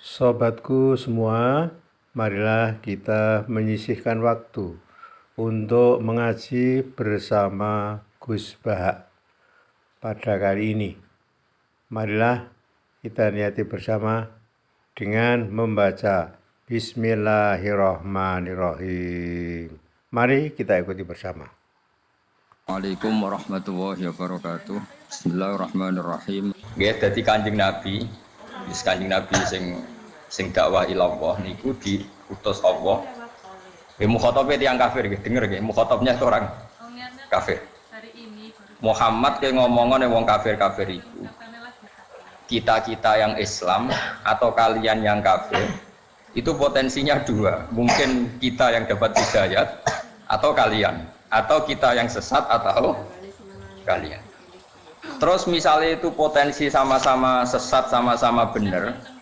Sobatku semua, marilah kita menyisihkan waktu untuk mengaji bersama Gus Bahak pada kali ini. Marilah kita niati bersama dengan membaca Bismillahirrahmanirrahim. Mari kita ikuti bersama. Assalamualaikum warahmatullahi wabarakatuh. Bismillahirrahmanirrahim. Nggih, dadi Kanjeng Nabi, Kanjeng Nabi sing dakwah ilallah niku diutus Allah. Mukhatabnya tiyang kafir nggih, denger nggih, mukhatabnya itu orang kafir. Muhammad ke ngomongan wong kafir-kafir itu. Kita-kita yang Islam atau kalian yang kafir itu potensinya dua. Mungkin kita yang dapat hidayat atau kalian, atau kita yang sesat atau kalian. Terus misalnya itu potensi sama-sama sesat, sama-sama benar,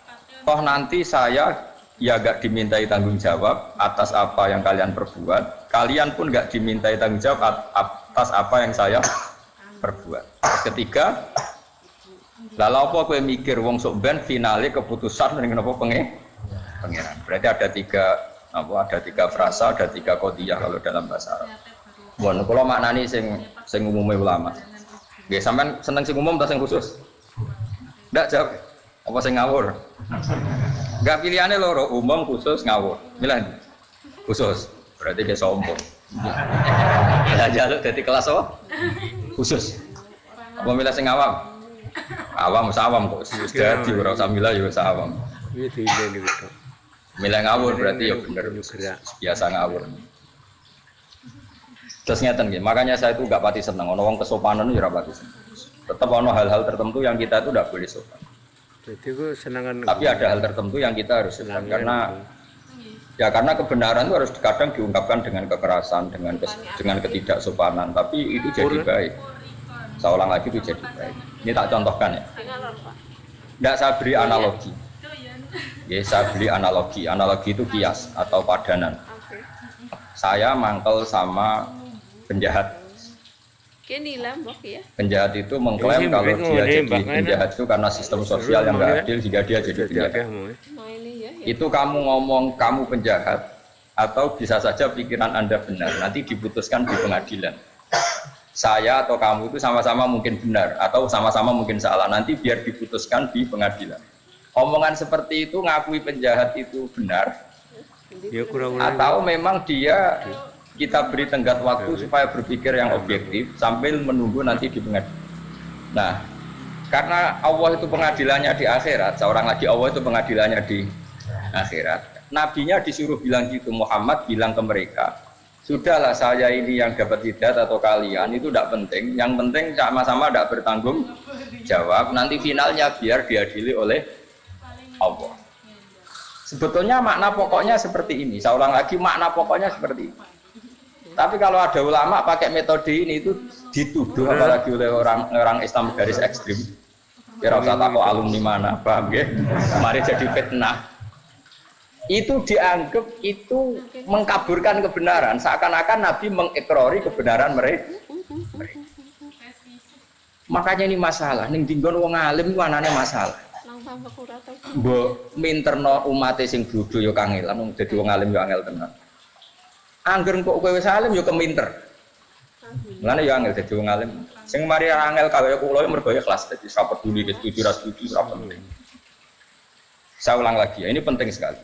toh nanti saya ya gak dimintai tanggung jawab atas apa yang kalian perbuat, kalian pun gak dimintai tanggung jawab atas apa yang saya perbuat. Terus ketiga, lalu apa gue mikir wong sok ben finale keputusan dengan apa pengeran. Berarti ada tiga frasa, ada tiga qodiyah kalau dalam bahasa Arab. Bon, kalau maknani sing umumnya ulama. Nggih, sampean seneng sing umum atau sing khusus? Ndak jawab. Apa sing ngawur? Enggak pilihannya loro, umum, khusus, ngawur. Milih khusus. Berarti dia sombong. Ya jaluk dari kelas apa? Khusus. Apa milih sing awam? Awam sawam kok wis dadi ora usah milih ya wis awam. Milih ngawur berarti ya bener. Biasa ngawur. Terus ngeten nggih, makanya saya itu enggak pati seneng ana wong kesopanan ya ora pati seneng. Tetap ana hal-hal tertentu yang kita itu enggak boleh sopan. Jadi gue senangan. Tapi ada hal tertentu yang kita harus sopan karena kebenaran itu harus kadang diungkapkan dengan kekerasan, dengan ketidaksopanan, tapi itu jadi baik. Seolah lagi itu jadi baik. Ini tak contohkan ya. Enggak saya beri analogi. Ya, saya beri analogi. Analogi itu kias atau padanan. Saya mangkel sama penjahat. Penjahat itu mengklaim kalau dia jadi penjahat itu karena sistem sosial yang nggak adil sehingga dia jadi penjahat. Itu kamu ngomong kamu penjahat atau bisa saja pikiran Anda benar, nanti diputuskan di pengadilan. Saya atau kamu itu sama-sama mungkin benar atau sama-sama mungkin salah, nanti biar diputuskan di pengadilan. Omongan seperti itu ngakui penjahat itu benar atau memang dia kita beri tenggat waktu supaya berpikir yang objektif sambil menunggu nanti di pengadilan. Nah, karena Allah itu pengadilannya di akhirat, seorang lagi Allah itu pengadilannya di akhirat. Nabinya disuruh bilang gitu, Muhammad bilang ke mereka, sudahlah saya ini yang dapat hidayat atau kalian itu tidak penting, yang penting sama-sama tidak bertanggung jawab, nanti finalnya biar diadili oleh Allah. Sebetulnya makna pokoknya seperti ini, saya ulang lagi makna pokoknya seperti ini. Tapi kalau ada ulama pakai metode ini itu dituduh apalagi oleh orang Islam garis ekstrim. Kira usah takut alumni mana, paham ya? Mari jadi fitnah. Itu dianggap itu mengkaburkan kebenaran, seakan-akan Nabi mengikrori kebenaran mereka. Makanya ini masalah. Ning dinggon wong alim ku anane masalah. Mbok minterno umate sing bodho ya kangelan, wong dadi wong alim ya angel tenan. Angger kok kowe wis alim ya keminter. Mulane ya angel dadi wong alim. Sing mari angel kaya kula ya mergo ikhlas dadi ora peduli setuju ra setuju ora penting. Saya ulang lagi ya, ini penting sekali.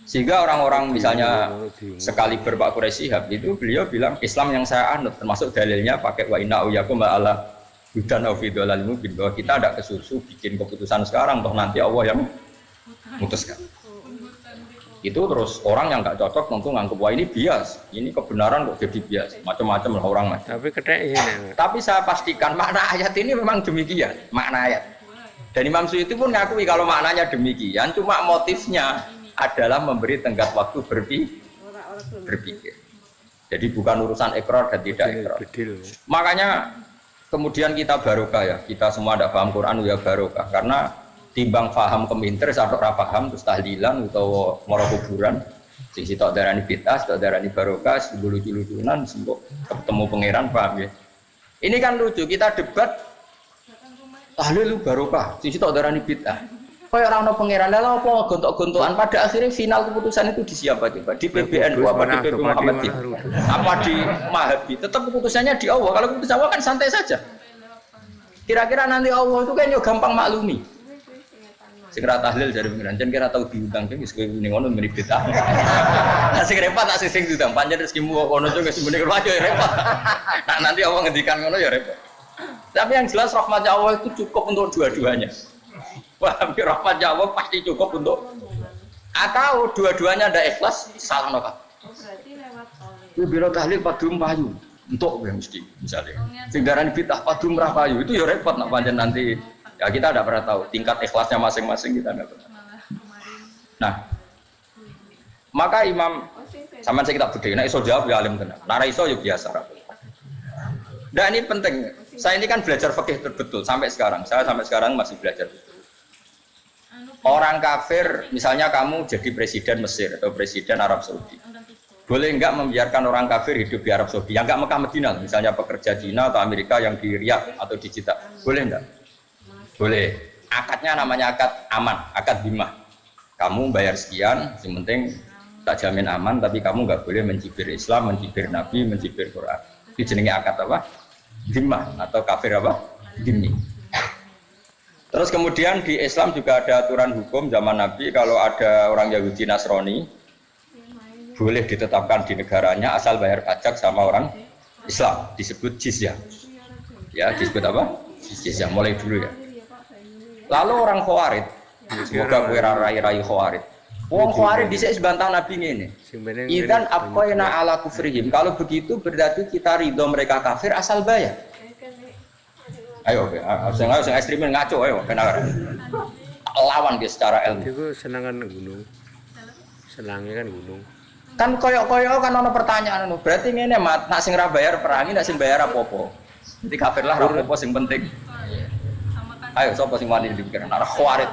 Sehingga orang-orang misalnya sekali Pak Quraisy Shihab itu beliau bilang Islam yang saya anut termasuk dalilnya pakai wa inna uyakum ala hudan au fi dhalal mubin, bahwa kita ada kesusu bikin keputusan sekarang toh nanti Allah yang memutuskan. Itu terus orang yang nggak cocok tentu nganggep wah ini bias, ini kebenaran kok jadi bias, macam-macam lah orang macam. Tapi ini. Tapi saya pastikan makna ayat ini memang demikian, makna ayat. Dan Imam Suyuti pun ngakui kalau maknanya demikian, cuma motifnya adalah memberi tenggat waktu berpikir. Jadi bukan urusan ikrar dan tidak ikrar. Makanya kemudian kita barokah ya, kita semua ada paham Quran ya barokah, karena timbang paham keminter atau ora paham terus tahlilan atau moro kuburan sing sitok darani bid'ah, sitok darani barokah, lucu-lucunan sembok ketemu pangeran, paham ya. Ini kan lucu, kita debat tahlil barokah, sing sitok darani bid'ah. Kayak orang no pangeran lah apa gontok-gontokan pada akhirnya final keputusan itu di siapa coba? Di PBNU apa di PP Muhammadiyah? Apa di Mahabi? Tetap keputusannya di Allah. Kalau keputusan Allah kan santai saja. Kira-kira nanti Allah itu kayaknya gampang maklumi. Segera tahlil dari pengiran, jangan kira tahu diundang kan, sesuai ini ngono mirip kita. Nah segera repot tak sing diundang, panjang rezeki mu ngono juga sebenarnya aja ya repot. Nah nanti Allah ngendikan ngono ya repot. Tapi yang jelas rahmatnya Allah itu cukup untuk dua-duanya. Wah, rahmatnya Allah pasti cukup untuk. Atau dua-duanya ada ikhlas, salah nokah. Berarti lewat oleh. Itu biro tahlil padum payu, untuk ya mesti misalnya. Singgaran fitah padum payu itu ya repot nak panjang nanti. Ya kita tidak pernah tahu tingkat ikhlasnya masing-masing kita tidak pernah. Nah, maka Imam sama saya kita beda. Nah iso jawab ya alim tenang. Nara iso ya biasa. Nah ini penting. Saya ini kan belajar fikih betul sampai sekarang. Saya sampai sekarang masih belajar. Orang kafir, misalnya kamu jadi presiden Mesir atau presiden Arab Saudi, boleh enggak membiarkan orang kafir hidup di Arab Saudi? Yang enggak Mekah Madinah, misalnya pekerja Cina atau Amerika yang di Riyadh atau di Jeddah, boleh enggak? Boleh. Akadnya namanya akad aman, akad dhimah. Kamu bayar sekian, yang penting tak jamin aman, tapi kamu enggak boleh mencibir Islam, mencibir Nabi, mencibir Quran. Itu jenenge akad apa? Dhimah atau kafir apa? Dhimmi. Terus kemudian di Islam juga ada aturan hukum zaman Nabi kalau ada orang Yahudi Nasrani boleh ditetapkan di negaranya asal bayar pajak sama orang Islam, disebut jizyah. Ya, disebut apa? Jizyah mulai dulu ya. Lalu orang Khawarij, semoga kowe rai-rai Khawarij. Wong Khawarij dhisik bantah Nabi ngene. Idzan aqaina ala kufrihim. Kalau begitu berarti kita ridho mereka kafir asal bayar. Ayo, sing ekstremen ngaco ayo benar. Lawan dia secara ilmu. Itu senangan gunung. Senangnya kan gunung. Kan koyok-koyok kan ono pertanyaan berarti ngene mat, nak sing ra bayar perangi, nak sing bayar apa-apa. Jadi kafir lah ra apa-apa sing penting. Ayo sapa sing wani dipikiran arah Khawarij.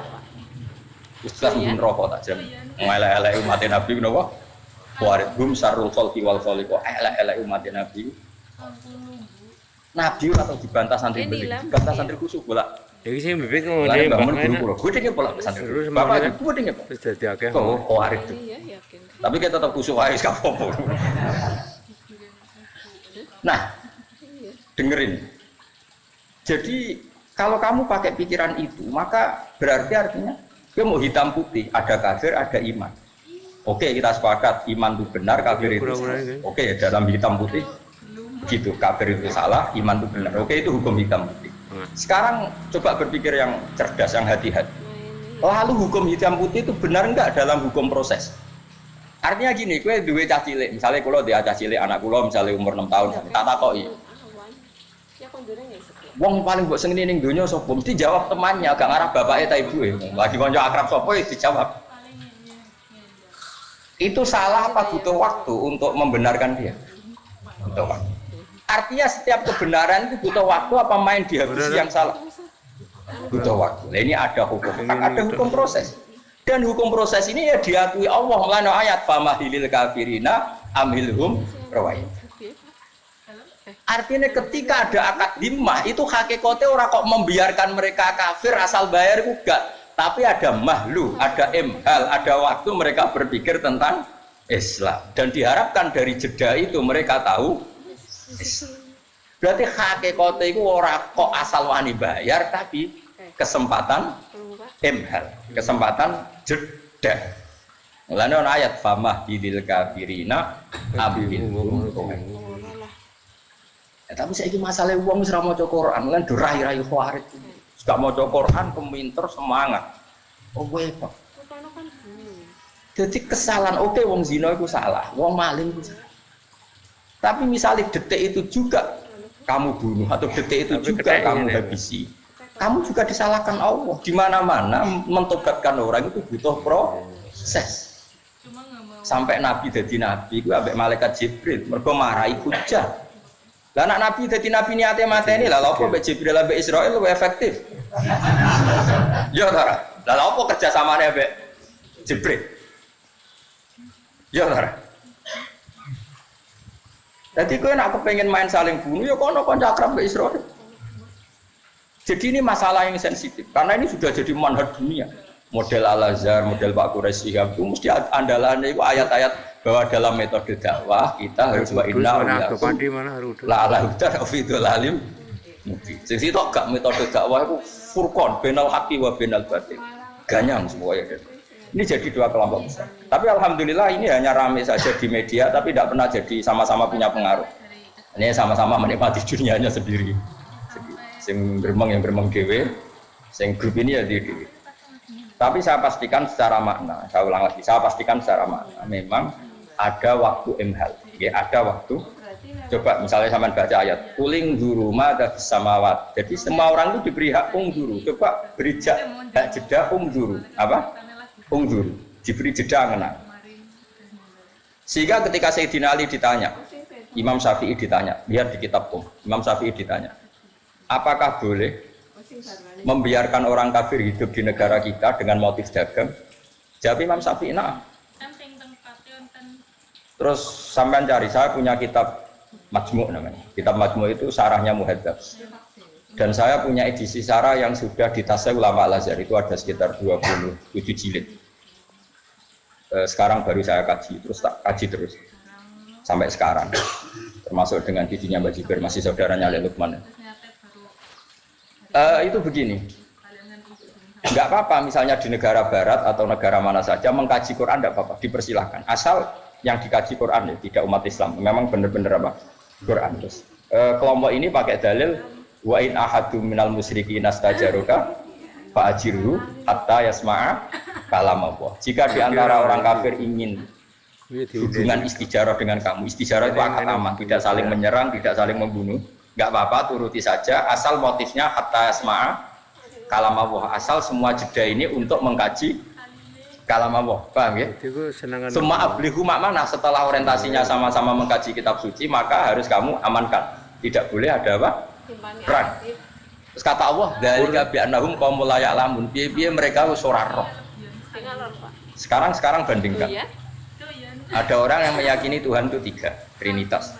Ustaz mun rokok tak jam. Ngelek-elek umat Nabi menapa? Khawarij gum sarul khalqi wal khaliq. Elek-elek umat Nabi. Nabi atau dibantah santri belik, dibantah santri khusus bola. Jadi sih bibit ngomong dia bangun guru-guru. Gue dengar pola santri. Bapak gue dengar. Terus jadi akeh. Oh, Khawarij itu. Tapi kita tetap khusus aja kapok. Nah, dengerin. Jadi kalau kamu pakai pikiran itu, maka berarti artinya dia mau hitam putih, ada kafir, ada iman. Oke, kita sepakat iman itu benar, kafir itu salah. Oke, dalam hitam putih gitu, kafir itu salah, iman itu benar. Oke, itu hukum hitam putih. Sekarang coba berpikir yang cerdas, yang hati-hati. Lalu hukum hitam putih itu benar enggak dalam hukum proses? Artinya gini, kowe duwe cah cilik, misalnya kalau dia cah cilik anak kula misalnya umur 6 tahun, tak takoki. Wong paling mbok seneni ning donya sapa? Mesti jawab temannya, gak ngarah bapake ta ibuke. Lagi kanca akrab sapa ya dijawab. Itu salah apa butuh waktu untuk membenarkan dia? Butuh waktu. Artinya setiap kebenaran itu butuh waktu apa main dihabisi yang salah? Butuh waktu. Nah, ini ada hukum, ada hukum proses. Dan hukum proses ini ya diakui Allah melalui ayat famahilil kafirina amhilhum rawai. Artinya ketika ada akad dhimah itu hakikatnya orang kok membiarkan mereka kafir asal bayar juga. Tapi ada mahlu, ada imhal, ada waktu mereka berpikir tentang Islam. Dan diharapkan dari jeda itu mereka tahu Islam. Berarti hakikatnya itu orang kok asal wani bayar, tapi kesempatan imhal, kesempatan jeda. Mulanya ayat famah bidil kafirina amhilhum rawai. Ya, tapi saya ini masalah uang wis ra maca Quran, lan dorai-rai Khawarij. Gak maca Quran, peminter semangat. Oh apa? Jadi kesalahan oke wong zina itu salah, wong maling itu salah. Tapi misalnya detik itu juga kamu bunuh atau detik itu juga kamu habisi, kamu juga disalahkan Allah. Di mana-mana mentobatkan orang itu butuh proses. Sampai Nabi jadi Nabi, itu ambek malaikat Jibril, mereka marahi hujah. Lah anak Nabi dadi nabi niate mateni lah lha opo mbek Jibril ambek Israil luwih efektif. Ya ora. Lah opo kerja samane mbek Jibril? Ya ora. Dadi kowe nek kepengin main saling bunuh ya kono kanca akrab mbek Israil. Jadi ini masalah yang sensitif karena ini sudah jadi manhaj dunia. model Al-Azhar, model Pak Quraisy itu mesti andalannya itu ayat-ayat bahwa dalam metode dakwah kita harus wa inna la ala hudan afidul alim. Jadi itu gak metode dakwah itu furqan bainal haqqi wa bainal batil. Ganyang semua ya. Ini jadi dua kelompok besar. Tapi alhamdulillah ini hanya rame saja di media tapi tidak pernah jadi sama-sama punya pengaruh. Ini sama-sama menikmati dunianya sendiri. Sing beremeng dhewe, sing grup ini ya diri. Tapi saya pastikan secara makna, saya ulang lagi, saya pastikan secara makna memang ada waktu imhal. Ya, ada waktu. Coba misalnya sampean baca ayat kuling duru madza samawat. Jadi semua orang itu diberi hak ungduru. Coba beri hak jeda ungduru. Apa? Ungduru. Diberi jeda ngenang. Sehingga ketika Sayyidina Ali ditanya, Imam Syafi'i ditanya, lihat di kitab Imam Syafi'i ditanya, apakah boleh membiarkan orang kafir hidup di negara kita dengan motif dagang? Jawab Imam Syafi'i, nah. Terus sampean cari, saya punya kitab Majmu' namanya. Kitab Majmu' itu sarahnya Muhadzab. Dan saya punya edisi sarah yang sudah ditasawuf ulama Al-Azhar, itu ada sekitar 27 jilid. Sekarang baru saya kaji, terus tak kaji terus sampai sekarang. Termasuk dengan didinya Mbak Jibir, masih saudaranya Ali Lukman. Itu begini, nggak apa-apa misalnya di negara barat atau negara mana saja mengkaji Quran nggak apa-apa, dipersilahkan asal yang dikaji Quran ya, tidak umat Islam, memang benar-benar apa Quran. Terus kelompok ini pakai dalil wa in ahadum minal musyrikin nastajaruka fa'ajirhu hatta yasma'a kalam Allah. Jika di antara orang kafir ingin hubungan istijarah dengan kamu, istijarah itu akad aman, tidak saling menyerang, tidak saling membunuh, nggak apa-apa, turuti saja asal motifnya hatta yasma'a kalam Allah, asal semua jeda ini untuk mengkaji kalam Allah, paham ya? Semua ablihu makmana, setelah orientasinya sama-sama mengkaji kitab suci, maka harus kamu amankan, tidak boleh ada apa? Perang. Terus kata Allah, dzalika bi annahum qaumul la ya'lamun, piye-piye mereka wis ora roh. Sekarang bandingkan. Ada orang yang meyakini Tuhan itu 3, Trinitas.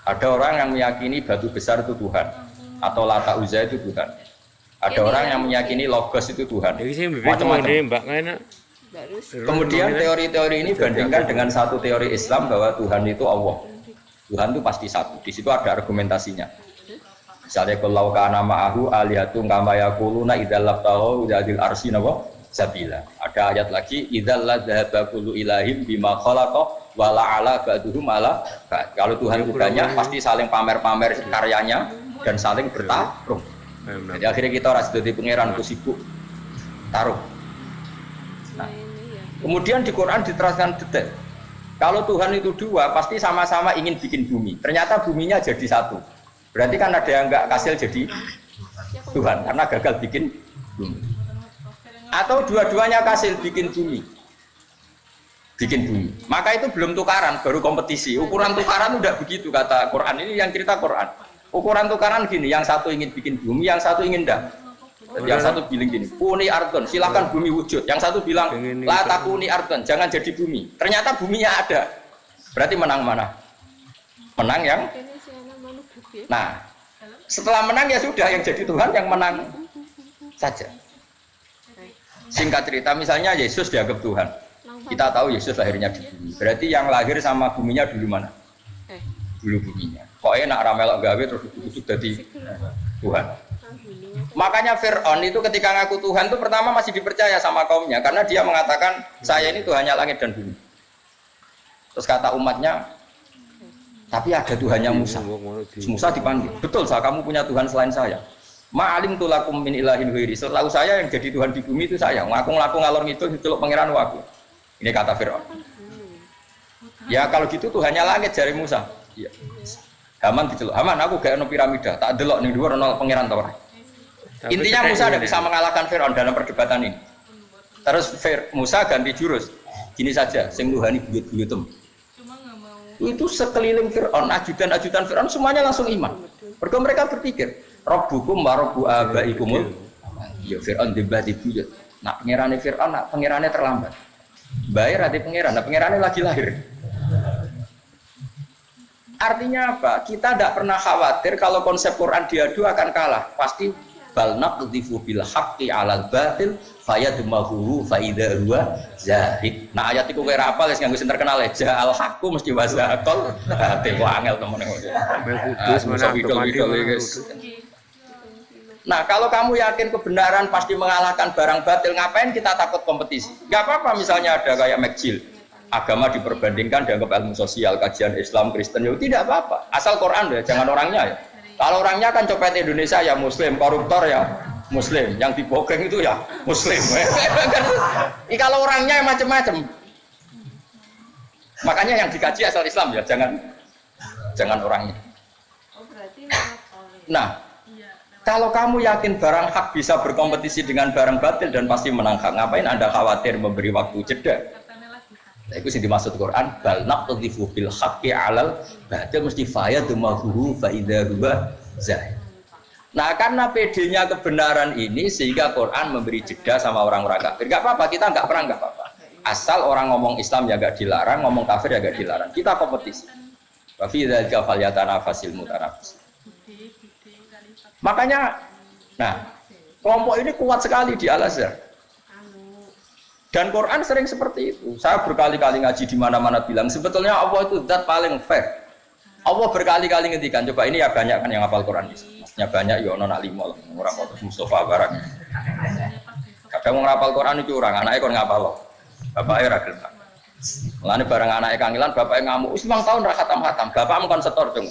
Ada orang yang meyakini batu besar itu Tuhan, atau Lata Uzza itu Tuhan. Ada orang yang meyakini Logos itu Tuhan. Macam-macam. Kemudian teori-teori ini bandingkan dengan satu teori Islam bahwa Tuhan itu Allah. Tuhan itu pasti satu. Di situ ada argumentasinya. Misalnya kalau kana ma'ahu alihatun kama yaquluna idzal labtahu dzil arsy sabila. Ada ayat lagi idzal ladzhaba kullu ilahim bima khalaqa wala ala ba'duhum ala. Kalau Tuhan itu banyak pasti saling pamer-pamer karyanya dan saling bertarung. Jadi akhirnya kita harus jadi pangeran ku sibuk taruh. Nah, kemudian di Quran diteraskan detail. Kalau Tuhan itu 2, pasti sama-sama ingin bikin bumi. Ternyata buminya jadi 1. Berarti kan ada yang nggak kasil jadi Tuhan karena gagal bikin bumi. Atau dua-duanya kasil bikin bumi. Bikin bumi. Maka itu belum tukaran, baru kompetisi. Ukuran tukaran udah begitu kata Quran. Ini yang cerita Quran. Ukuran tukaran gini, yang satu ingin bikin bumi, yang satu ingin dah. Yang satu bilang gini, kuni ardon, silakan bumi wujud. Yang satu bilang, la takuni ardon, jangan jadi bumi. Ternyata buminya ada. Berarti menang mana? Menang yang. Nah, setelah menang ya sudah, yang jadi Tuhan yang menang saja. Singkat cerita, misalnya Yesus dianggap Tuhan. Kita tahu Yesus lahirnya di bumi. Berarti yang lahir sama buminya dulu mana? Dulu buminya. Kok enak ramelok gawe terus ujuk jadi Tuhan. Makanya Fir'aun itu ketika ngaku Tuhan itu pertama masih dipercaya sama kaumnya karena dia mengatakan saya ini Tuhannya langit dan bumi. Terus kata umatnya, tapi ada Tuhannya Musa. Musa dipanggil, betul saya kamu punya Tuhan selain saya. Ma'alim tulakum min ilahin ghairi. Selalu saya yang jadi Tuhan di bumi itu saya. Ngaku ngalor ngidul diceluk pangeran waku. Ini kata Fir'aun. Ya kalau gitu Tuhannya langit jari Musa. Iya. Haman diceluk. Haman aku gak ono piramida, tak delok ning dhuwur ono pangeran ta ora. Intinya Musa tidak bisa mengalahkan Fir'aun dalam perdebatan ini. Terus Musa ganti jurus. Gini saja, sing nuhani buyut-buyutem. Itu sekeliling Fir'aun, ajudan-ajudan Fir'aun semuanya langsung iman. Mereka mereka berpikir, Rabbukum wa rabbu abaikumul. Ya Fir'aun dibati buyut. Nak pangerane Fir'aun, nak pangerane terlambat. Bayar ati pangeran, nak pangerane lagi lahir. Artinya apa? Kita tidak pernah khawatir kalau konsep Quran diadu akan kalah. Pasti bal naqdhifu bil haqqi 'alal batil fayadmahu fa idza huwa zahid. Nah ayat iku kowe ra apal wis nganggo sing terkenal ja al haqqu mesti wasaqal. Ate kok angel temen ngono. Kudus mana kudus. Nah kalau kamu yakin kebenaran pasti mengalahkan barang batil, ngapain kita takut kompetisi? Gak apa-apa misalnya ada kayak McGill, agama diperbandingkan dianggap ilmu sosial, kajian Islam, Kristen, ya tidak apa-apa. Asal Quran ya, jangan orangnya ya. Kalau orangnya kan copet Indonesia ya Muslim, koruptor ya Muslim, yang dibokeng itu ya Muslim. Kalau orangnya macam-macam. Makanya yang dikaji asal Islam ya, jangan orangnya. Oh berarti lewat oleh. Nah, kalau kamu yakin barang hak bisa berkompetisi dengan barang batil dan pasti menang hak, ngapain Anda khawatir memberi waktu jeda? Nah, itu sih dimaksud Quran, bal naqdhifu bil haqqi 'alal batil mesti fayadmahu fa idza huwa zahid. Nah, karena PD-nya kebenaran ini sehingga Quran memberi jeda sama orang-orang kafir. Enggak apa-apa, kita enggak perang, enggak apa-apa. Asal orang ngomong Islam ya enggak dilarang, ngomong kafir ya enggak dilarang. Kita kompetisi. Wa fi dzalika falyatanafasil mutanafis. Makanya, nah, kelompok ini kuat sekali di Al-Azhar. Dan Quran sering seperti itu. Saya berkali-kali ngaji di mana-mana bilang, sebetulnya Allah itu zat paling fair. Allah berkali-kali ngendikan, coba ini ya banyak kan yang hafal Quran. Maksudnya banyak, ya nona limo lah, orang kotor Mustafa Barak. Kadang orang hafal Quran itu orang, anaknya kon ngapal loh. Bapaknya ragil tak. Mulane barang anaknya kangilan, bapaknya ngamuk. Usimang tahun rak khatam-khatam, bapakmu kan setor dong.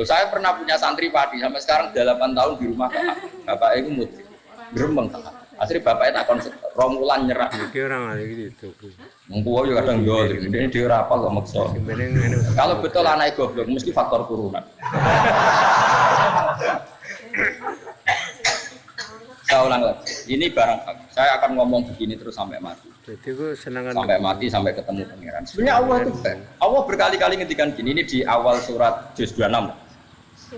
Saya pernah punya santri padi sampai sekarang 8 tahun di rumah bapak itu mutri gerembeng tak asli bapaknya tak konsep romulan nyerah orang lagi gitu mengkuau juga kadang jual ini dia rapal kok maksa kalau betul anak goblok mesti faktor turunan. Saya ulang lagi ini barang saya akan ngomong begini terus sampai mati. Jadi gue senang sampai mati sampai ketemu pangeran. Sebenarnya Allah itu fair. Allah berkali-kali ngendikan gini, ini di awal surat juz 26.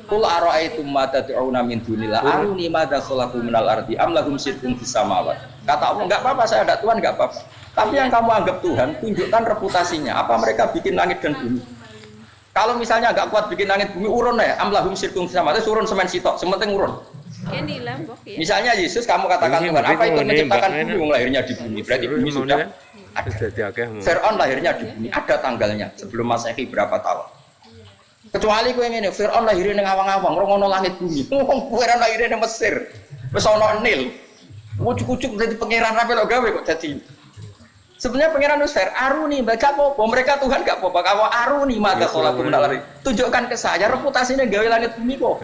Qul ara'aytum ma tad'una min dunillah aruni madza khalaqu minal ardi am lahum syirkun fis samawati. Kata Allah enggak apa-apa saya ada Tuhan enggak apa-apa. Tapi yang kamu anggap Tuhan tunjukkan reputasinya. Apa mereka bikin langit dan bumi? Kalau misalnya enggak kuat bikin langit bumi urun ya am lahum syirkun fis samawati urun semen sitok, sementing urun. Misalnya Yesus kamu katakan Tuhan apa ikut menciptakan bumi yang lahirnya di bumi berarti bumi sudah ada. Fir'aun lahirnya di bumi ada tanggalnya sebelum Masehi berapa tahun. Kecuali kowe ngene Fir'aun lahirnya ning awang-awang ora ono langit bumi. Wong Fir'aun lahirnya ning Mesir. Wis ono Nil. Ucuk-ucuk dadi pangeran rapi lo gawe kok dadi. Sebenarnya pangeran wis fair. Aruni baca apa? Mereka Tuhan gak apa-apa. Kamu aruni mata kholaqu minal ardi. Tunjukkan ke saya reputasinya gawe langit bumi kok.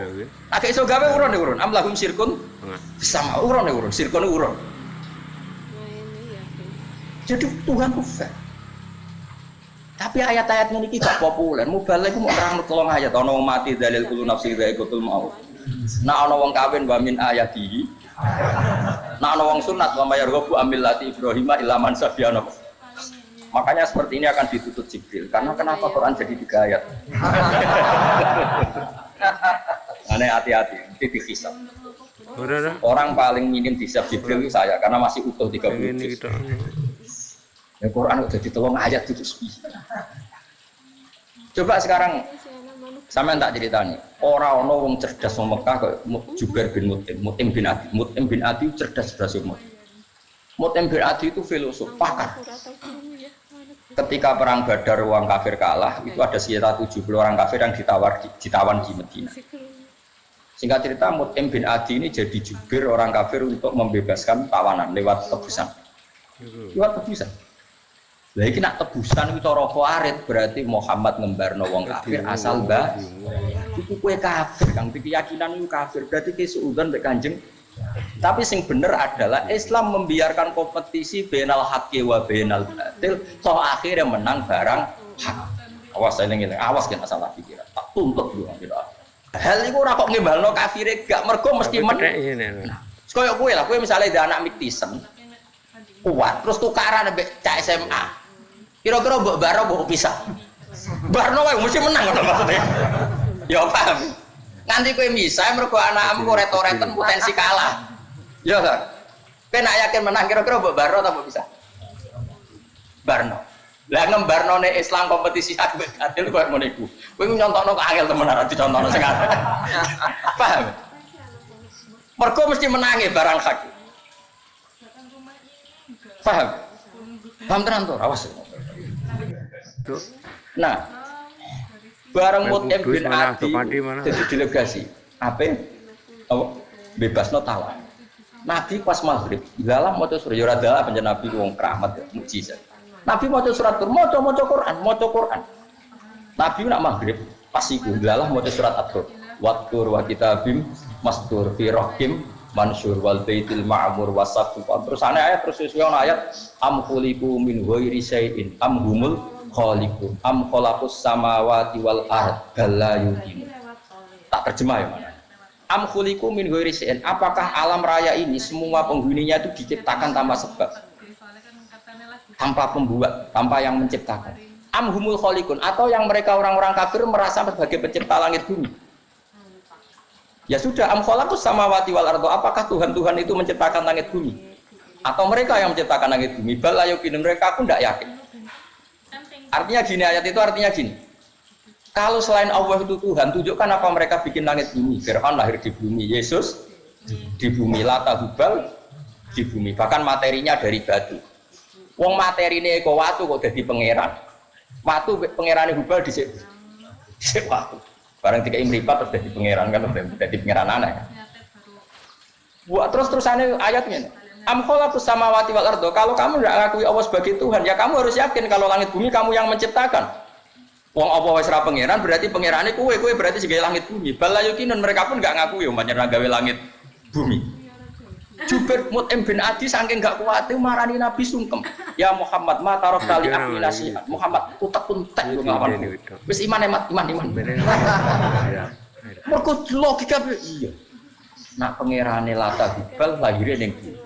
Agak iso gawe urun. Am lahum syirkun sama urun. Syirkun urun. Jadi Tuhan ku fair. Tapi ayat-ayat ini gak populer. Mubalek ku mau nerang tolong ayat ana wong mati dalil kullu nafsi dha'iqatul maut. Nah ana wong kawin wa min ayatihi. Nah ana wong sunat wa mayarghabu amillati Ibrahim illa man safiana. Makanya seperti ini akan ditutup Jibril. Karena kenapa Quran jadi 3 ayat? Aneh hati-hati, nanti dihisab. Orang paling minim dihisab Jibril itu saya karena masih utuh 30 juz. Yang Quran udah ditolong ayat itu. Coba sekarang sampean tak ceritani. Orang wong cerdas wong Mekah kok Jubair bin Mut'im bin Adi. Mut'im bin Adi cerdas umur. Mut'im bin Adi itu filosof, pakar. Ketika perang Badar orang kafir kalah, itu ada sekitar 70 orang kafir yang ditawan di Medina. Singkat cerita Mut'im bin Adi ini jadi jubir orang kafir untuk membebaskan tawanan lewat tebusan. Lah iki nak tebusan iki cara khawarit berarti Muhammad ngembarno wong kafir asal mbak. Iku kowe kafir, kang keyakinan iku kafir. Berarti ki suudzon mbek Kanjeng. Tapi sing bener adalah Islam membiarkan kompetisi bainal haqqi wa bainal batil, toh akhirnya menang barang hak. Awas eling-eling, awas ki masalah pikiran. Tak tuntut yo gitu. Hal iku ora kok ngembalno kafire gak mergo mesti menang. Kaya kowe lah, kowe misale ada anak Miktisen kuat terus tukaran mbek cak SMA. Kira-kira mbok baro mbok pisah. Barno wae mesti menang ngono maksudnya. Ya paham. Nanti kowe misah mergo anakmu retoreten potensi kalah. Ya kan? Kowe nak yakin menang kira-kira mbok baro ta mbok pisah? Barno. Lah ngembarnone Islam kompetisi hak mbek adil koyo ngono iku. Kowe nyontokno kok angel temenan dicontohno sing apik. Paham? Mergo mesti menangi barang hak. Paham? Paham tenan to? Awas. Nah, barang Mut'im bin Adi jadi delegasi. Apa? Bebas no tawar. Nabi pas maghrib, dalam maca surat ya adalah panjen Nabi wong keramat ya, mukjizat. Nabi maca surat maca Quran. Nabi nak maghrib pas iku dalam maca surat At-Tur. Wattur wa kitabim mastur fi rahim mansur wal baitil ma'mur wasaqu. Terus ayat terus sesuai ayat am khuliqu min ghairi syai'in am humul khaliqun am khalaqus samawati wal ard bala yuqin. Tak terjemah ya mana? Am khuliqu min ghairi syai'in, apakah alam raya ini semua penghuninya itu diciptakan tanpa sebab, tanpa pembuat, tanpa yang menciptakan? Am humul khaliqun, atau yang mereka orang-orang kafir merasa sebagai pencipta langit bumi? Ya sudah, am khalaqus samawati wal ardh, apakah Tuhan itu menciptakan langit bumi? Atau mereka yang menciptakan langit bumi? Bal la yuqin, mereka pun tidak yakin. Artinya gini, ayat itu artinya gini. Kalau selain Allah itu Tuhan, tunjukkan apa mereka bikin langit bumi. Fir'aun lahir di bumi, Yesus di bumi, Lata Hubal di bumi. Bahkan materinya dari batu. Wong materi ini kok watu kok jadi pangeran. Watu pangeran Hubal di watu. Barang tiga imripat terus jadi pangeran kan, jadi pangeran aneh. Buat terus-terusannya ayatnya. Am khalaqus samawati wal ardh. Kalau kamu tidak ngakui Allah sebagai Tuhan, ya kamu harus yakin kalau langit bumi kamu yang menciptakan. Wong apa wis ra pangeran berarti pangerane kowe berarti sebagai langit bumi. Bal la yuqinun, mereka pun enggak ngaku ya pancen gawe langit bumi. Jubair Mut'im bin Adi saking enggak kuat marani Nabi sungkem. Ya Muhammad ma taraf tali aku nasihat. Muhammad utek-utek nglawan. Wis iman. Mergo logika iya. Nak pangerane Lata Hubal lahire ning bumi.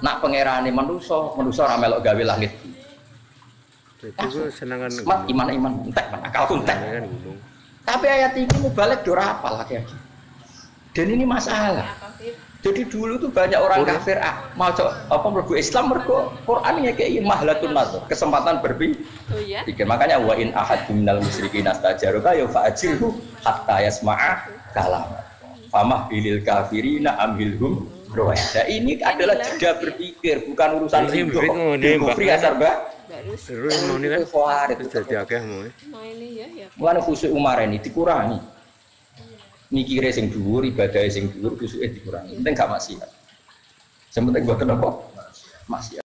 Nak pangerane manusa ora melok gawe langit bumi. Itu senangan iman entek akal entek. Tapi ayat ini mubalek ora apal lagi. Dan ini masalah. Jadi dulu tuh banyak orang kafir mau mlebu Islam mergo Quran kayak mahlatun nazar, kesempatan berpikir. Makanya wa in ahad minal musyrikin astajaruka ya fa'ajirhu hatta yasma'a kalam. Famah bilil kafirina amhilhum roya. Ini adalah jeda berpikir, bukan urusan ridho. Kufri asar ba. Terus mau ini kan jadi akeh mau. Mulane khusuk Umar ini dikurangi. Mikire sing dhuwur, ibadahe sing dhuwur, khusuke dikurangi. Penting gak maksiat. Sing penting mboten apa? Maksiat.